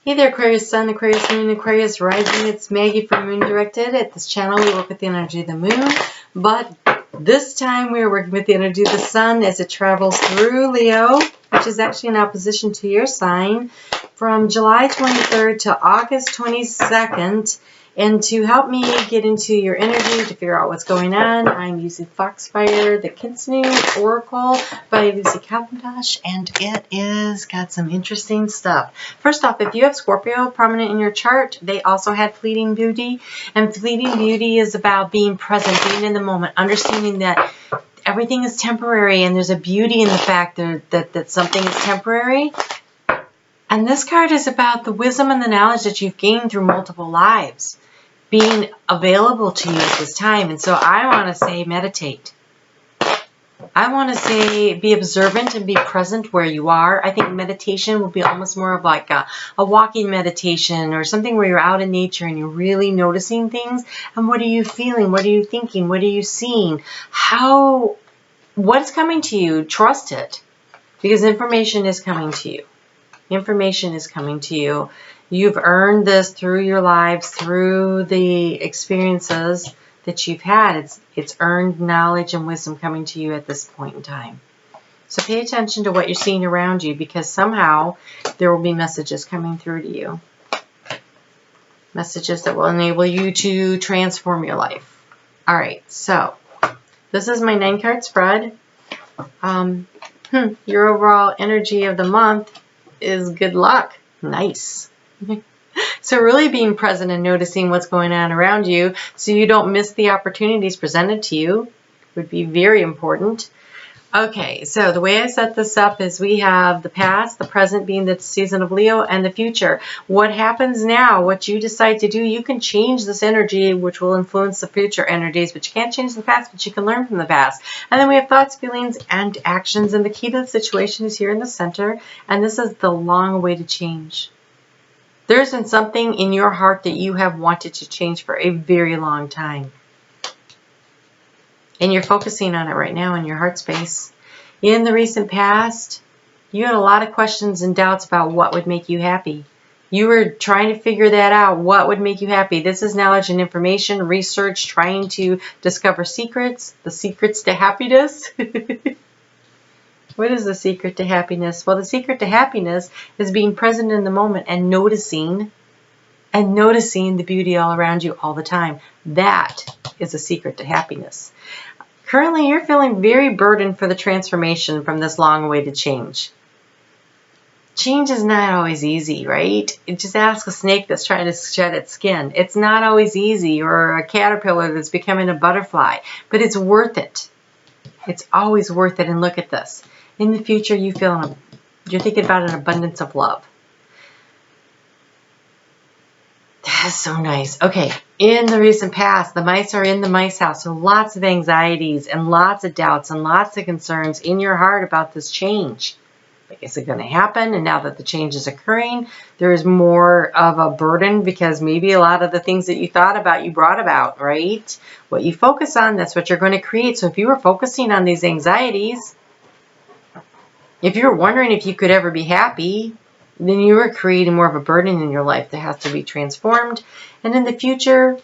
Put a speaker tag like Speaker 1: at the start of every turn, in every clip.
Speaker 1: Hey there, Aquarius Sun, Aquarius Moon, Aquarius Rising. It's Maggie from Moon Directed. At this channel, we work with the energy of the moon, but this time we are working with the energy of the sun as it travels through Leo, which is actually in opposition to your sign, from July 23rd to August 22nd. And to help me get into your energy, to figure out what's going on, I'm using Foxfire, the Kitsune Oracle by Lucy Cavendish, and it is got some interesting stuff. First off, if you have Scorpio prominent in your chart, they also had Fleeting Beauty, and Fleeting Beauty is about being present, being in the moment, understanding that everything is temporary, and there's a beauty in the fact that something is temporary. And this card is about the wisdom and the knowledge that you've gained through multiple lives being available to you at this time. And so I want to say meditate. I want to say be observant and be present where you are. I think meditation will be almost more of like a walking meditation or something where you're out in nature and you're really noticing things. And what are you feeling? What are you thinking? What are you seeing? What's coming to you? Trust it, because information is coming to you. Information is coming to you. You've earned this through your lives, through the experiences that you've had. It's earned knowledge and wisdom coming to you at this point in time. So pay attention to what you're seeing around you, because somehow there will be messages coming through to you. Messages that will enable you to transform your life. All right, so this is my 9-card spread. Your overall energy of the month is good luck. Nice. So really being present and noticing what's going on around you so you don't miss the opportunities presented to you would be very important. Okay, so the way I set this up is we have the past, the present being the season of Leo, and the future. What happens now, what you decide to do, you can change this energy, which will influence the future energies, but you can't change the past, but you can learn from the past. And then we have thoughts, feelings, and actions, and the key to the situation is here in the center, and this is the long-awaited change. There's been something in your heart that you have wanted to change for a very long time. And you're focusing on it right now in your heart space. In the recent past, you had a lot of questions and doubts about what would make you happy. You were trying to figure that out. What would make you happy? This is knowledge and information, research, trying to discover secrets, the secrets to happiness. What is the secret to happiness? Well, the secret to happiness is being present in the moment and noticing the beauty all around you all the time. That is a secret to happiness. Currently, you're feeling very burdened for the transformation from this long-awaited change. Change is not always easy, right? Just ask a snake that's trying to shed its skin. It's not always easy, or a caterpillar that's becoming a butterfly, but it's worth it. It's always worth it. And look at this. In the future, you're thinking about an abundance of love. That is so nice. Okay, in the recent past, the mice are in the mice house. So lots of anxieties and lots of doubts and lots of concerns in your heart about this change. Like, is it going to happen? And now that the change is occurring, there is more of a burden, because maybe a lot of the things that you thought about, you brought about, right? What you focus on, that's what you're going to create. So if you were focusing on these anxieties, if you were wondering if you could ever be happy, then you are creating more of a burden in your life that has to be transformed. And in the future,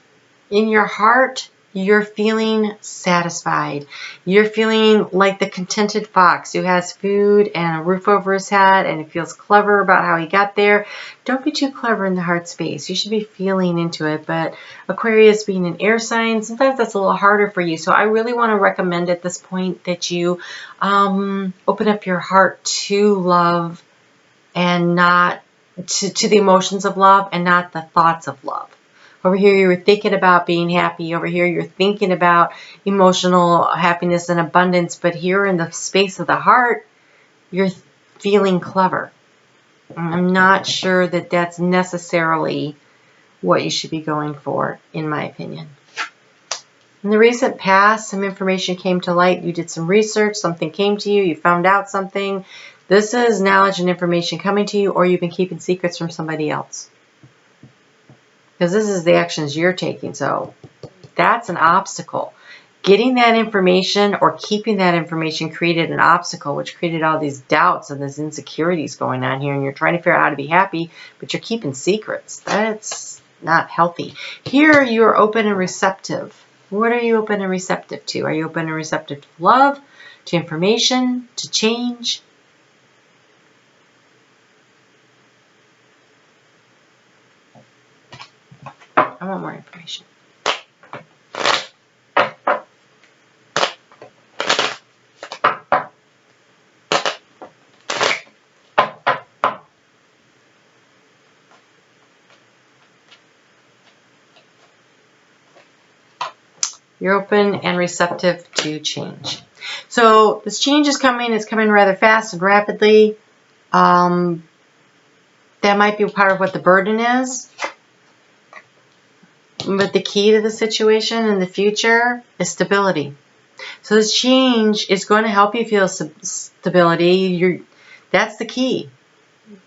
Speaker 1: in your heart, you're feeling satisfied. You're feeling like the contented fox who has food and a roof over his head and feels clever about how he got there. Don't be too clever in the heart space. You should be feeling into it. But Aquarius being an air sign, sometimes that's a little harder for you. So I really want to recommend at this point that you open up your heart to love, and not to the emotions of love, and not the thoughts of love. Over here, you were thinking about being happy. Over here, you're thinking about emotional happiness and abundance. But here in the space of the heart, you're feeling clever. I'm not sure that that's necessarily what you should be going for, in my opinion. In the recent past, some information came to light. You did some research. Something came to you. You found out something. This is knowledge and information coming to you, or you've been keeping secrets from somebody else. Because this is the actions you're taking. So that's an obstacle. Getting that information or keeping that information created an obstacle, which created all these doubts and these insecurities going on here. And you're trying to figure out how to be happy, but you're keeping secrets. That's not healthy. Here, you're open and receptive. What are you open and receptive to? Are you open and receptive to love, to information, to change? I want more information. You're open and receptive to change. So this change is coming. It's coming rather fast and rapidly. That might be part of what the burden is. But the key to the situation in the future is stability. So this change is going to help you feel stability. That's the key.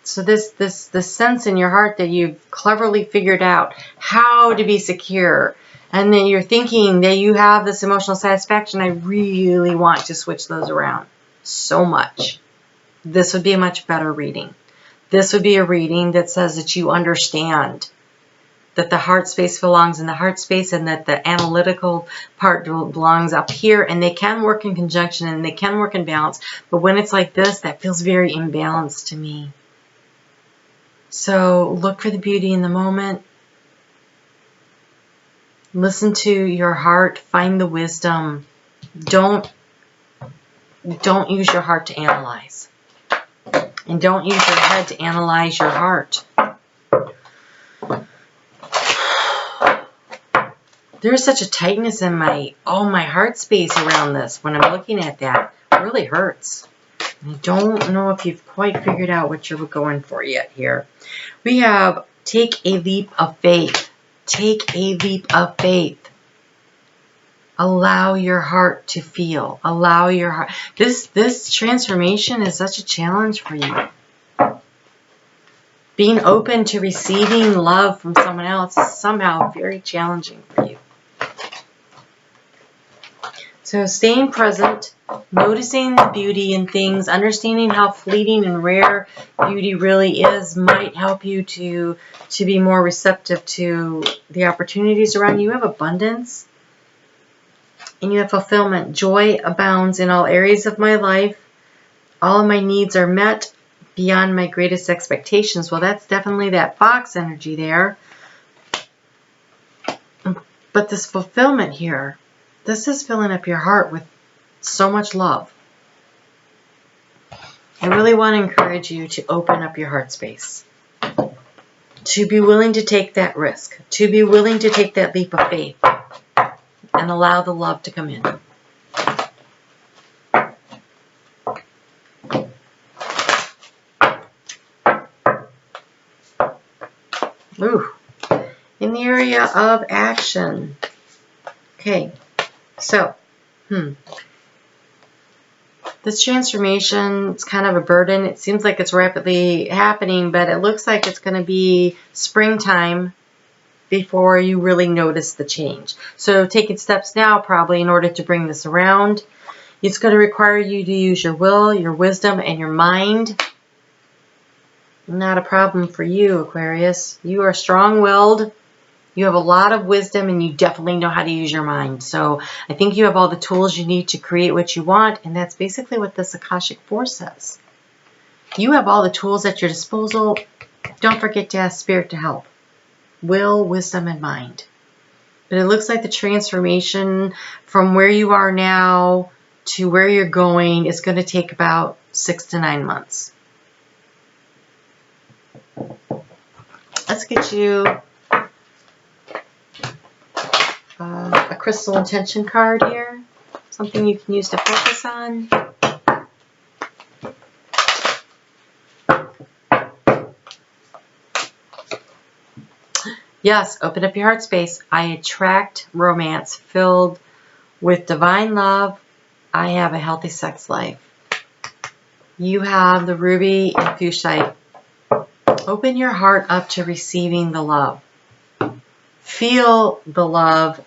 Speaker 1: So this sense in your heart that you've cleverly figured out how to be secure, and then you're thinking that you have this emotional satisfaction. I really want to switch those around so much. This would be a much better reading. This would be a reading that says that you understand that the heart space belongs in the heart space and that the analytical part belongs up here, and they can work in conjunction and they can work in balance. But when it's like this, that feels very imbalanced to me. So look for the beauty in the moment. Listen to your heart. Find the wisdom. Don't use your heart to analyze. And don't use your head to analyze your heart. There's such a tightness in my heart space around this. When I'm looking at that, it really hurts. I don't know if you've quite figured out what you're going for yet here. We have take a leap of faith. Take a leap of faith. Allow your heart to feel. Allow your heart. This transformation is such a challenge for you. Being open to receiving love from someone else is somehow very challenging for you. So staying present, noticing the beauty in things, understanding how fleeting and rare beauty really is might help you to be more receptive to the opportunities around you. You have abundance and you have fulfillment. Joy abounds in all areas of my life. All of my needs are met beyond my greatest expectations. Well, that's definitely that fox energy there. But this fulfillment here, this is filling up your heart with so much love. I really want to encourage you to open up your heart space. To be willing to take that risk. To be willing to take that leap of faith. And allow the love to come in. Ooh. In the area of action. Okay. So, this transformation is kind of a burden. It seems like it's rapidly happening, but it looks like it's going to be springtime before you really notice the change. So taking steps now probably in order to bring this around. It's going to require you to use your will, your wisdom, and your mind. Not a problem for you, Aquarius. You are strong-willed. You have a lot of wisdom, and you definitely know how to use your mind. So I think you have all the tools you need to create what you want, and that's basically what this Akashic Force says. You have all the tools at your disposal. Don't forget to ask Spirit to help. Will, wisdom, and mind. But it looks like the transformation from where you are now to where you're going is going to take about 6 to 9 months. Let's get you a crystal intention card here. Something you can use to focus on. Yes, open up your heart space. I attract romance filled with divine love. I have a healthy sex life. You have the ruby infused. Open your heart up to receiving the love. Feel the love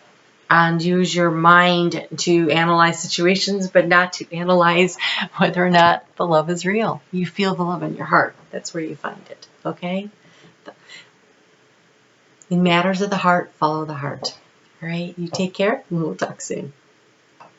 Speaker 1: and use your mind to analyze situations, but not to analyze whether or not the love is real. You feel the love in your heart. That's where you find it, okay? In matters of the heart, follow the heart. All right, you take care, and we'll talk soon.